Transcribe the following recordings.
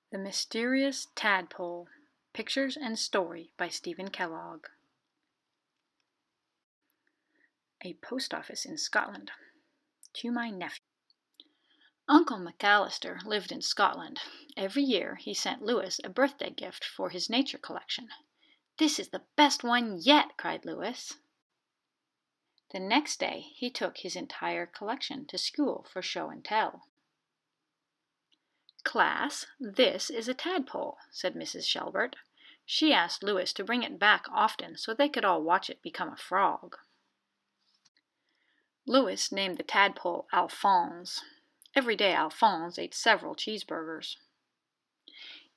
The Mysterious Tadpole. Pictures and Story by Stephen Kellogg. A post office in Scotland. To my nephew. Uncle McAllister lived in Scotland. Every year he sent Lewis a birthday gift for his nature collection. "This is the best one yet," cried Lewis. The next day he took his entire collection to school for show and tell. "Class, this is a tadpole," said Mrs. Shelbert. She asked Lewis to bring it back often so they could all watch it become a frog. Lewis named the tadpole Alphonse. Every day Alphonse ate several cheeseburgers.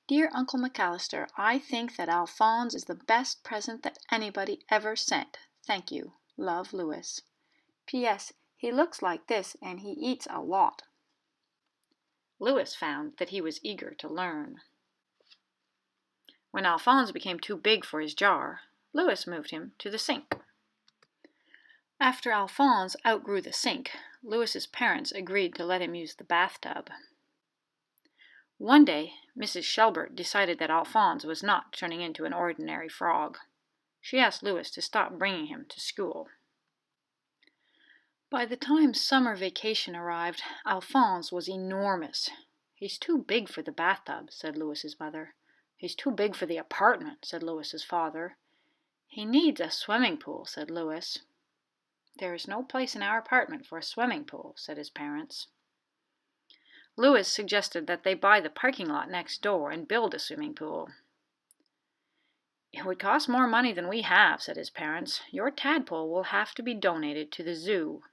"Dear Uncle McAllister, I think that Alphonse is the best present that anybody ever sent. Thank you. Love, Lewis. P.S. He looks like this and he eats a lot." Lewis found that he was eager to learn. When Alphonse became too big for his jar, Lewis moved him to the sink. After Alphonse outgrew the sink, Lewis's parents agreed to let him use the bathtub. One day, Mrs. Shelbert decided that Alphonse was not turning into an ordinary frog. She asked Lewis to stop bringing him to school. By the time summer vacation arrived, Alphonse was enormous. "He's too big for the bathtub," said Lewis's mother. "He's too big for the apartment," said Lewis's father. "He needs a swimming pool," said Lewis. "There is no place in our apartment for a swimming pool," said his parents. Lewis suggested that they buy the parking lot next door and build a swimming pool. "It would cost more money than we have," said his parents. "Your tadpole will have to be donated to the zoo."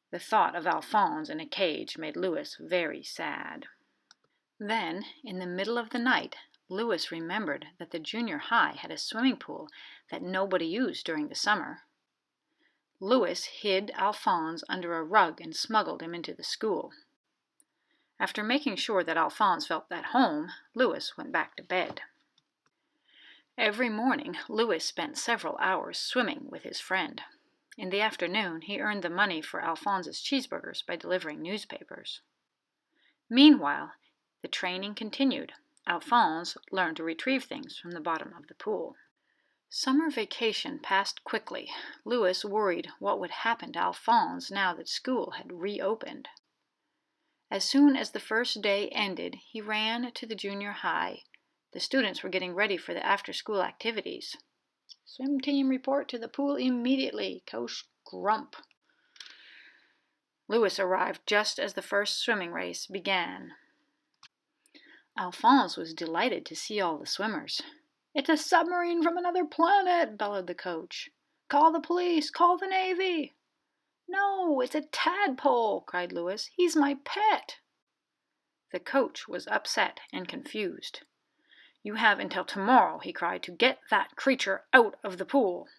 The thought of Alphonse in a cage made Lewis very sad. Then, in the middle of the night, Lewis remembered that the junior high had a swimming pool that nobody used during the summer. Lewis hid Alphonse under a rug and smuggled him into the school. After making sure that Alphonse felt at home, Lewis went back to bed. Every morning, Lewis spent several hours swimming with his friend. In the afternoon, he earned the money for Alphonse's cheeseburgers by delivering newspapers. Meanwhile, the training continued. Alphonse learned to retrieve things from the bottom of the pool. Summer vacation passed quickly. Lewis worried what would happen to Alphonse now that school had reopened. As soon as the first day ended, he ran to the junior high. The students were getting ready for the after-school activities. "Swim team report to the pool immediately, Coach Grump." Lewis arrived just as the first swimming race began. Alphonse was delighted to see all the swimmers. "It's a submarine from another planet," bellowed the coach. "Call the police! Call the Navy!" "No, it's a tadpole," cried Lewis. "He's my pet." The coach was upset and confused. "You have until tomorrow," he cried, "to get that creature out of the pool."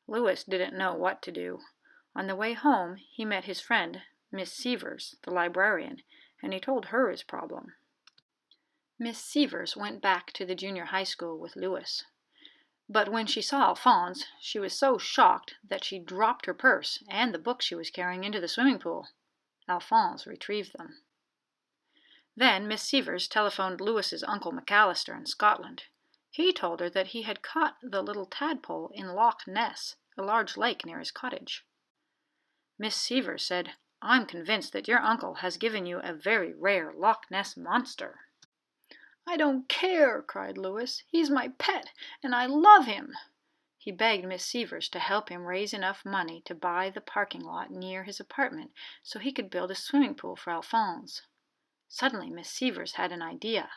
Lewis didn't know what to do. On the way home, he met his friend, Miss Severs, the librarian, and he told her his problem. Miss Severs went back to the junior high school with Lewis. But when she saw Alphonse, she was so shocked that she dropped her purse and the books she was carrying into the swimming pool. Alphonse retrieved them. Then Miss Severs telephoned Lewis's Uncle McAllister in Scotland. He told her that he had caught the little tadpole in Loch Ness, a large lake near his cottage. Miss Severs said, "I'm convinced that your uncle has given you a very rare Loch Ness monster." "I don't care," cried Lewis. "He's my pet, and I love him." He begged Miss Severs to help him raise enough money to buy the parking lot near his apartment so he could build a swimming pool for Alphonse. Suddenly Miss Severs had an idea.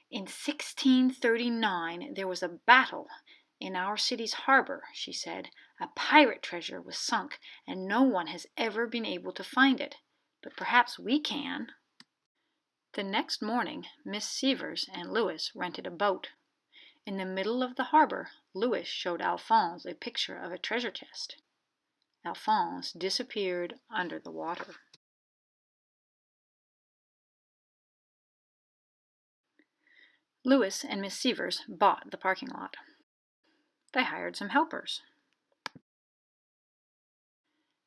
"In 1639 there was a battle in our city's harbor," she said. "A pirate treasure was sunk, and no one has ever been able to find it. But perhaps we can." The next morning, Miss Severs and Lewis rented a boat. In the middle of the harbor, Lewis showed Alphonse a picture of a treasure chest. Alphonse disappeared under the water. Lewis and Miss Severs bought the parking lot. They hired some helpers.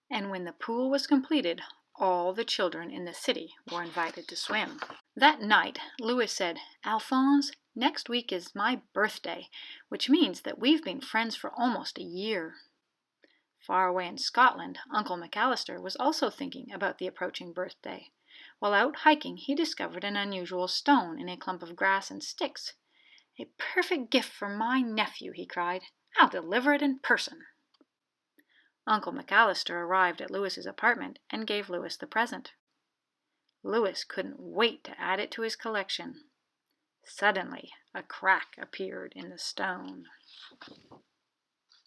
And when the pool was completed, all the children in the city were invited to swim. That night, Louis said, "Alphonse, next week is my birthday, which means that we've been friends for almost a year." Far away in Scotland, Uncle McAllister was also thinking about the approaching birthday. While out hiking, he discovered an unusual stone in a clump of grass and sticks. "A perfect gift for my nephew," he cried. "I'll deliver it in person." Uncle McAllister arrived at Louis's apartment and gave Louis the present. Louis couldn't wait to add it to his collection. Suddenly, a crack appeared in the stone.